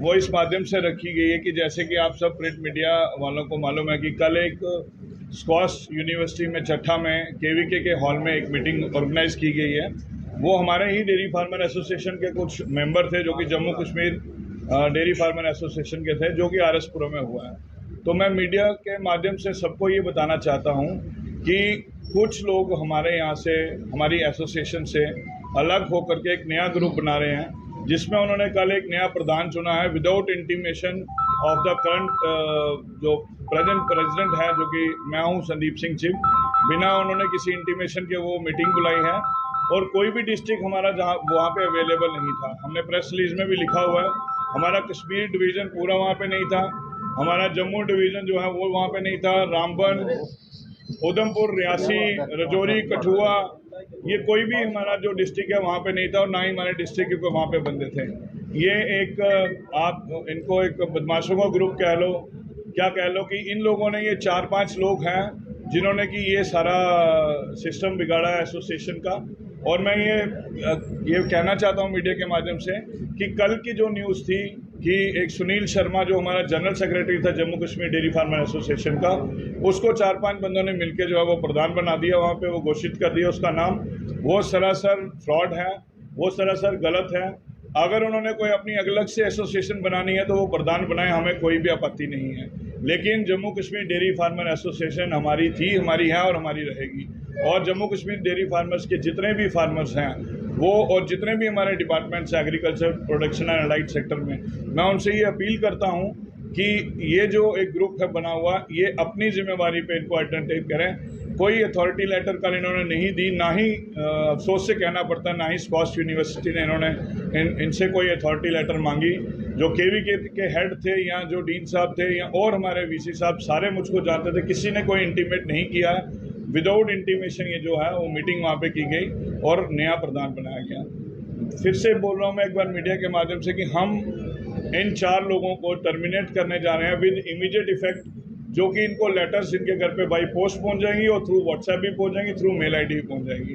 वो इस माध्यम से रखी गई है कि जैसे कि आप सब प्रिंट मीडिया वालों को मालूम है कि कल एक स्क्वाश यूनिवर्सिटी में चट्टा में केवीके के हॉल में एक मीटिंग ऑर्गेनाइज की गई है। वो हमारे ही डेयरी फार्मर एसोसिएशन के कुछ मेंबर थे जो कि Jammu Kashmir dairy farmer association के थे, जो कि आरएसपुर में हुआ है। तो मैं मीडिया के माध्यम से सबको ये बताना चाहता हूँ कि कुछ लोग हमारे यहाँ से, हमारी एसोसिएशन से अलग होकर के एक नया ग्रुप बना रहे हैं, जिसमें उन्होंने कल एक नया प्रधान चुना है without intimation of the current जो प्रेसिडेंट है, जो कि मैं हूं संदीप सिंह चिब। बिना उन्होंने किसी इंटीमेशन के वो मीटिंग बुलाई है और कोई भी डिस्ट्रिक्ट हमारा जहां वहाँ पे अवेलेबल नहीं था। हमने प्रेस रिलीज में भी लिखा हुआ है, हमारा कश्मीर डिवीज़न पूरा वहाँ पे नहीं था, हमारा जम्मू डिवीज़न जो है वो वहाँ पे नहीं था, रामबन, उधमपुर, रियासी, रजौरी, कठुआ, ये कोई भी हमारा जो डिस्ट्रिक्ट है वहाँ पे नहीं था और ना ही हमारे डिस्ट्रिक्ट के वहाँ पे बंदे थे। ये एक आप इनको एक बदमाशों का ग्रुप कह लो, क्या कह लो, कि इन लोगों ने, ये 4-5 लोग हैं जिन्होंने कि ये सारा सिस्टम बिगाड़ा है एसोसिएशन का। और मैं ये कहना चाहता हूँ मीडिया के माध्यम से कि कल की जो न्यूज़ थी कि एक सुनील शर्मा जो हमारा जनरल सेक्रेटरी था Jammu Kashmir dairy farmer association का, उसको 4-5 बंदों ने मिलकर जो है वो प्रधान बना दिया, वहाँ पे वो घोषित कर दिया उसका नाम। वो सरासर फ्रॉड है, वो सरासर गलत है। अगर उन्होंने कोई अपनी अलग से एसोसिएशन बनानी है तो वो प्रधान बनाए, हमें कोई भी आपत्ति नहीं है। लेकिन Jammu Kashmir dairy farmer association हमारी थी, हमारी है और हमारी रहेगी। और जम्मू कश्मीर डेयरी फार्मर्स के जितने भी फार्मर्स हैं वो, और जितने भी हमारे डिपार्टमेंट्स हैं agriculture, production and allied sector में, मैं उनसे ये अपील करता हूँ कि ये जो एक ग्रुप है बना हुआ, ये अपनी जिम्मेवारी पे इनको आइडेंटिफाई करें। कोई अथॉरिटी लेटर कल इन्होंने नहीं दी, ना ही अफसोस से कहना पड़ता, ना ही स्कॉश यूनिवर्सिटी ने इन्होंने इनसे कोई अथॉरिटी लेटर मांगी। जो केवीके के हेड थे या जो डीन साहब थे या और हमारे वीसी साहब सारे मुझको जानते थे, किसी ने कोई इंटीमेट नहीं किया। विदाउट इंटीमेशन ये जो है वो मीटिंग वहाँ पे की गई और नया प्रधान बनाया गया। फिर से बोल रहा हूँ मैं एक बार मीडिया के माध्यम से कि हम इन 4 लोगों को टर्मिनेट करने जा रहे हैं विद इमीडिएट इफेक्ट, जो कि इनको लेटर्स इनके घर पे बाई पोस्ट पहुंच जाएंगी और थ्रू व्हाट्सएप भी पहुंच जाएंगी, थ्रू मेल आईडी भी पहुंच जाएगी।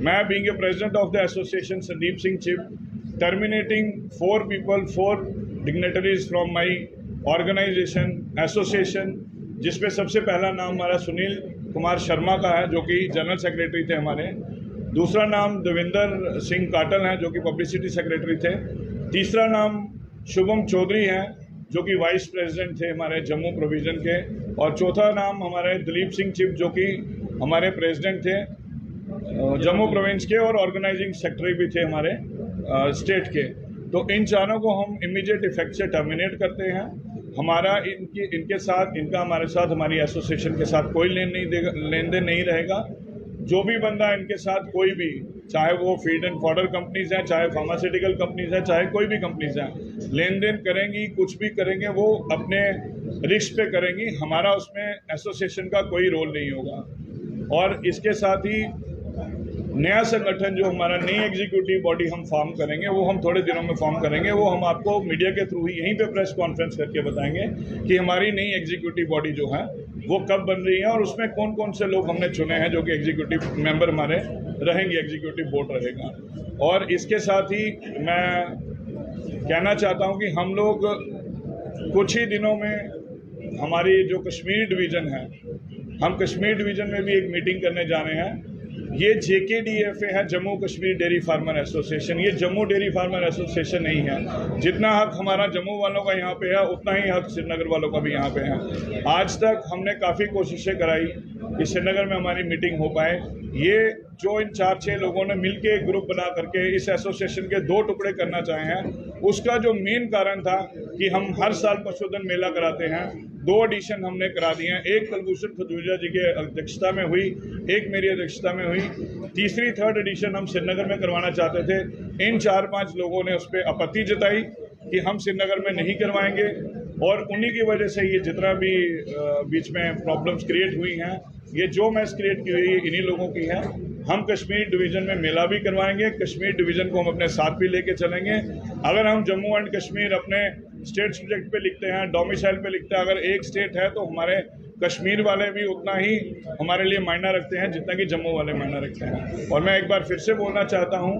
मैं being a president of the association Sandeep Singh Chib, terminating 4 dignitaries from my organization association, जिसमें सबसे पहला नाम हमारा सुनील कुमार शर्मा का है जो कि जनरल सेक्रेटरी थे हमारे। दूसरा नाम देवेंद्र सिंह काटल हैं जो कि पब्लिसिटी सेक्रेटरी थे। तीसरा नाम शुभम चौधरी हैं जो कि वाइस प्रेसिडेंट थे हमारे जम्मू प्रोविज़न के। और चौथा नाम हमारे दिलीप सिंह चिब जो कि हमारे प्रेसिडेंट थे जम्मू प्रोविंस के और ऑर्गेनाइजिंग सेक्रेटरी भी थे हमारे स्टेट के। तो इन चारों को हम इमीडिएट इफेक्ट से टर्मिनेट करते हैं। हमारा इनके साथ, इनका हमारे साथ, हमारी एसोसिएशन के साथ कोई लेन देन नहीं रहेगा। जो भी बंदा इनके साथ, कोई भी, चाहे वो फीड एंड फॉडर कंपनीज हैं, चाहे फार्मास्यूटिकल कंपनीज हैं, चाहे कोई भी कंपनीज हैं, लेन देन करेंगी, कुछ भी करेंगे, वो अपने रिस्क पे करेंगी। हमारा उसमें एसोसिएशन का कोई रोल नहीं होगा। और इसके साथ ही नया संगठन जो हमारा नई एग्जीक्यूटिव बॉडी हम फॉर्म करेंगे, वो हम थोड़े दिनों में फॉर्म करेंगे। वो हम आपको मीडिया के थ्रू ही यहीं पे प्रेस कॉन्फ्रेंस करके बताएंगे कि हमारी नई एग्जीक्यूटिव बॉडी जो है वो कब बन रही है और उसमें कौन कौन से लोग हमने चुने हैं जो कि एग्जीक्यूटिव मेंबर हमारे रहेंगे, एग्जीक्यूटिव बोर्ड रहेगा। और इसके साथ ही मैं कहना चाहता हूँ कि हम लोग कुछ ही दिनों में हमारी जो कश्मीर डिवीज़न है, हम कश्मीर डिवीज़न में भी एक मीटिंग करने जा रहे हैं। ये JKDFA है, Jammu Kashmir dairy farmer association. ये जम्मू डेयरी फार्मर एसोसिएशन नहीं है। जितना हक हमारा जम्मू वालों का यहाँ पे है, उतना ही हक श्रीनगर वालों का भी यहाँ पे है। आज तक हमने काफ़ी कोशिशें कराई कि श्रीनगर में हमारी मीटिंग हो पाए। ये जो इन 4-6 लोगों ने मिलके एक ग्रुप बना करके इस एसोसिएशन के 2 टुकड़े करना चाहे हैं, उसका जो मेन कारण था कि हम हर साल पशुधन मेला कराते हैं। 2 एडिशन हमने करा दिए हैं, एक कुलभूषण खजूरिया जी के अध्यक्षता में हुई, एक मेरी अध्यक्षता में हुई। तीसरी 3rd एडिशन हम श्रीनगर में करवाना चाहते थे। इन 4-5 लोगों ने उस पर आपत्ति जताई कि हम श्रीनगर में नहीं करवाएंगे, और उन्हीं की वजह से ये जितना भी बीच में प्रॉब्लम्स क्रिएट हुई हैं, ये जो मैस क्रिएट की हुई है इन्हीं लोगों की है। हम कश्मीर डिवीज़न में मेला भी करवाएंगे, कश्मीर डिवीज़न को हम अपने साथ भी लेके चलेंगे। अगर हम जम्मू एंड कश्मीर अपने स्टेट सब्जेक्ट पे लिखते हैं, डोमिसाइल पे लिखते हैं, अगर एक स्टेट है तो हमारे कश्मीर वाले भी उतना ही हमारे लिए मायना रखते हैं जितना कि जम्मू वाले मायना रखते हैं। और मैं एक बार फिर से बोलना चाहता हूं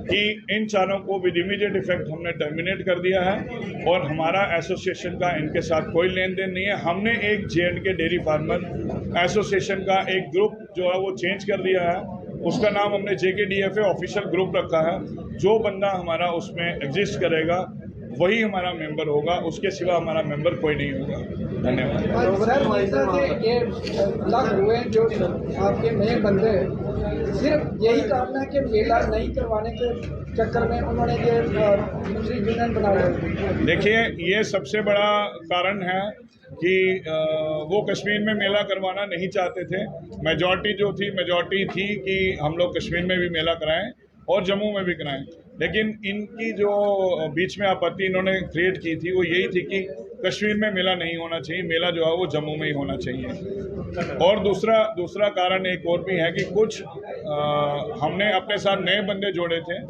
कि इन चारों को विद इमीडिएट इफेक्ट हमने टर्मिनेट कर दिया है और हमारा एसोसिएशन का इनके साथ कोई लेन देन नहीं है। हमने एक J&K डेयरी फार्मर एसोसिएशन का एक ग्रुप जो है वो चेंज कर दिया है, उसका नाम हमने JKDFA ऑफिशियल ग्रुप रखा है। जो बंदा हमारा उसमें एग्जिस्ट करेगा वही हमारा मेंबर होगा, उसके सिवा हमारा मेंबर कोई नहीं होगा। धन्यवाद। सर, ये अलग हुए जो आपके नए बंदे, सिर्फ यही कारण है कि मेला नहीं करवाने के चक्कर में उन्होंने ये दूसरी यूनियन बना ली? देखिए, ये सबसे बड़ा कारण है कि वो कश्मीर में मेला करवाना नहीं चाहते थे। मेजॉरिटी थी कि हम लोग कश्मीर में भी मेला कराएं और जम्मू में भी कराएं, लेकिन इनकी जो बीच में आपत्ति इन्होंने क्रिएट की थी वो यही थी कि कश्मीर में मेला नहीं होना चाहिए, मेला जो है वो जम्मू में ही होना चाहिए। और दूसरा कारण एक और भी है कि कुछ हमने अपने साथ नए बंदे जोड़े थे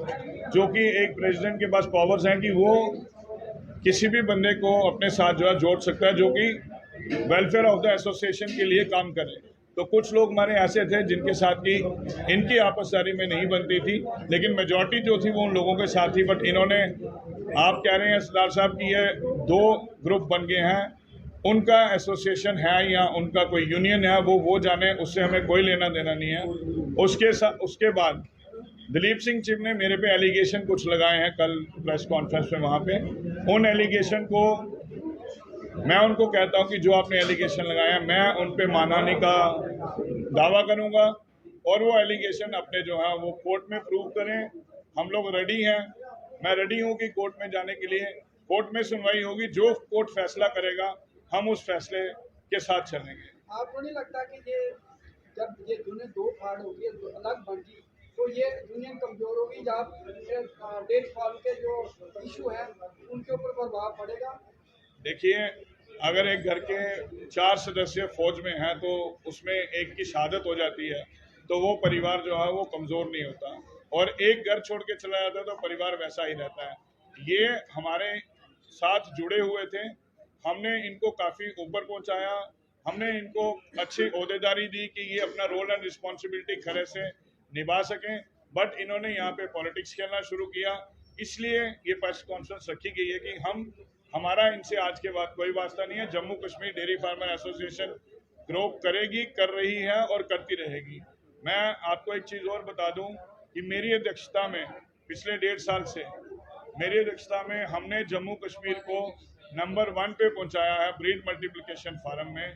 जो कि एक प्रेसिडेंट के पास पावर्स हैं कि वो किसी भी बंदे को अपने साथ जो है जोड़ सकता है जो कि वेलफेयर ऑफ द एसोसिएशन के लिए काम करे। तो कुछ लोग हमारे ऐसे थे जिनके साथ की इनकी आपसदारी में नहीं बनती थी, लेकिन मेजॉरिटी जो थी वो उन लोगों के साथ थी। बट इन्होंने, आप कह रहे हैं सरदार साहब कि ये 2 ग्रुप बन गए हैं, उनका एसोसिएशन है या उनका कोई यूनियन है वो जाने, उससे हमें कोई लेना देना नहीं है। उसके बाद दिलीप सिंह चिब ने मेरे पे एलिगेशन कुछ लगाए हैं कल प्रेस कॉन्फ्रेंस में, वहाँ पे उन एलिगेशन को मैं उनको कहता हूं कि जो आपने एलिगेशन लगाया मैं उन पे मानहानि का दावा करूंगा और वो एलिगेशन अपने जो है वो कोर्ट में प्रूव करें। हम लोग रेडी हैं, मैं रेडी हूं कि कोर्ट में जाने के लिए। कोर्ट में सुनवाई होगी, जो कोर्ट फैसला करेगा हम उस फैसले के साथ चलेंगे। आपको नहीं लगता कि ये जब ये यूनियन 2 फाड़ होगी, अलग बनेगी, तो ये यूनियन कमजोर होगी, जहाँ डेयरी फार्म के जो इशू है उनके ऊपर प्रभाव पड़ेगा? देखिए, अगर एक घर के 4 सदस्य फौज में हैं तो उसमें एक की शहादत हो जाती है तो वो परिवार जो है वो कमज़ोर नहीं होता, और एक घर छोड़ के चला जाता है तो परिवार वैसा ही रहता है। ये हमारे साथ जुड़े हुए थे, हमने इनको काफ़ी ऊपर पहुंचाया, हमने इनको अच्छी ओहदेदारी दी कि ये अपना रोल एंड रिस्पॉन्सिबिलिटी खरे से निभा सकें। बट इन्होंने यहाँ पे पॉलिटिक्स खेलना शुरू किया, इसलिए ये प्रेस कॉन्फ्रेंस रखी गई है कि हमारा इनसे आज के बाद कोई वास्ता नहीं है। Jammu Kashmir dairy farmer association grow करेगी, कर रही है और करती रहेगी। मैं आपको एक चीज़ और बता दूं कि मेरी अध्यक्षता में पिछले 1.5 साल से मेरी अध्यक्षता में हमने जम्मू कश्मीर को नंबर 1 पे पहुंचाया है ब्रीड मल्टीप्लिकेशन फार्म में।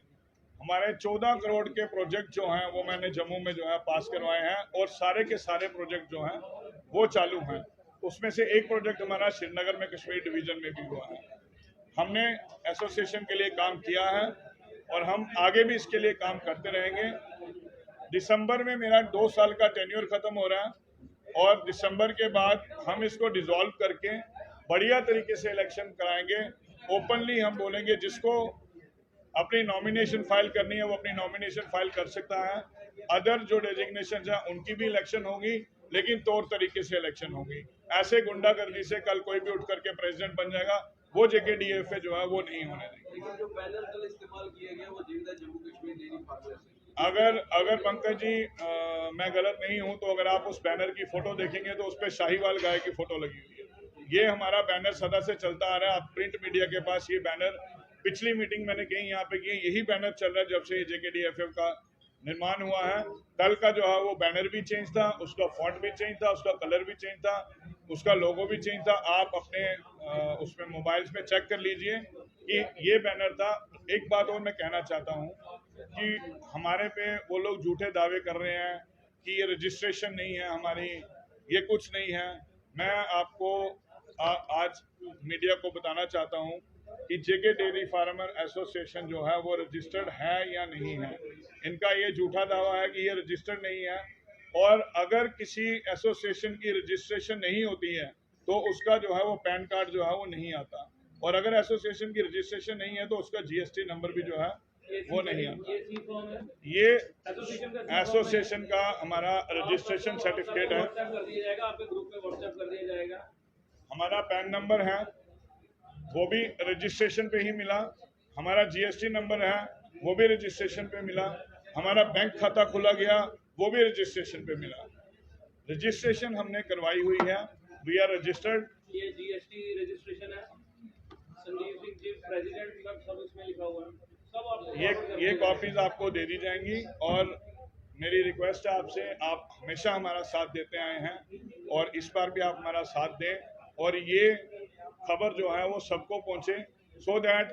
हमारे 14 करोड़ के प्रोजेक्ट जो हैं वो मैंने जम्मू में जो है पास करवाए हैं और सारे के सारे प्रोजेक्ट जो हैं वो चालू हैं। उसमें से एक प्रोजेक्ट हमारा श्रीनगर में कश्मीर डिवीज़न में भी हुआ है। हमने एसोसिएशन के लिए काम किया है और हम आगे भी इसके लिए काम करते रहेंगे। दिसंबर में मेरा 2 साल का टेन्योर खत्म हो रहा है और दिसंबर के बाद हम इसको डिसॉल्व करके बढ़िया तरीके से इलेक्शन कराएंगे। ओपनली हम बोलेंगे, जिसको अपनी नॉमिनेशन फाइल करनी है वो अपनी नॉमिनेशन फाइल कर सकता है। अदर जो डेजिग्नेशन है उनकी भी इलेक्शन होगी, लेकिन तौर तरीके से इलेक्शन होगी। ऐसे गुंडागर्दी से कल कोई भी उठ करके प्रेसिडेंट बन जाएगा, वो JKDFA जो है वो नहीं होने देंगे। जो बैनर कल इस्तेमाल किया गया वो जिंदा जम्मू कश्मीर डेयरी फार्मर से। अगर पंकज जी मैं गलत नहीं हूं तो अगर आप उस बैनर की फोटो देखेंगे तो उस पर शाहीवाल गाय की फोटो लगी हुई है। ये हमारा बैनर सदा से चलता आ रहा है। आप प्रिंट मीडिया के पास ये बैनर, पिछली मीटिंग मैंने कहीं यहाँ पे की, यही बैनर चल रहा है जब से JKDFA का निर्माण हुआ है। कल का जो है वो बैनर भी चेंज था, उसका फॉन्ट भी चेंज था, उसका कलर भी चेंज था, उसका लोगो भी चेंज था। आप अपने उसमें मोबाइल्स में चेक कर लीजिए कि ये बैनर था। एक बात और मैं कहना चाहता हूँ कि हमारे पे वो लोग झूठे दावे कर रहे हैं कि ये रजिस्ट्रेशन नहीं है हमारी, ये कुछ नहीं है। मैं आपको आज मीडिया को बताना चाहता हूँ कि JK डेयरी फार्मर एसोसिएशन जो है वो रजिस्टर्ड है या नहीं है। इनका ये झूठा दावा है कि ये रजिस्टर्ड नहीं है, और अगर किसी एसोसिएशन की रजिस्ट्रेशन नहीं होती है तो उसका जो है वो पैन कार्ड जो है वो नहीं आता, और अगर एसोसिएशन की रजिस्ट्रेशन नहीं है तो उसका GST नंबर भी जो है वो नहीं आता। ये एसोसिएशन का हमारा रजिस्ट्रेशन सर्टिफिकेट है, हमारा पैन नंबर है वो भी रजिस्ट्रेशन पे ही मिला, हमारा GST नंबर है वो भी रजिस्ट्रेशन पे मिला। हमारा बैंक खाता खुला गया, वो भी रजिस्ट्रेशन पे मिला। रजिस्ट्रेशन हमने करवाई हुई है, वी आर रजिस्टर्ड। ये जीएसटी रजिस्ट्रेशन है, संदीप सिंह जी प्रेसिडेंट सब इसमें लिखा हुआ है, सब आप ये कॉपीज आपको दे दी जाएंगी। और मेरी रिक्वेस्ट है आपसे, आप हमेशा हमारा साथ देते आए हैं और इस बार भी आप हमारा साथ दें और ये खबर जो है वो सबको पहुंचे, सो दैट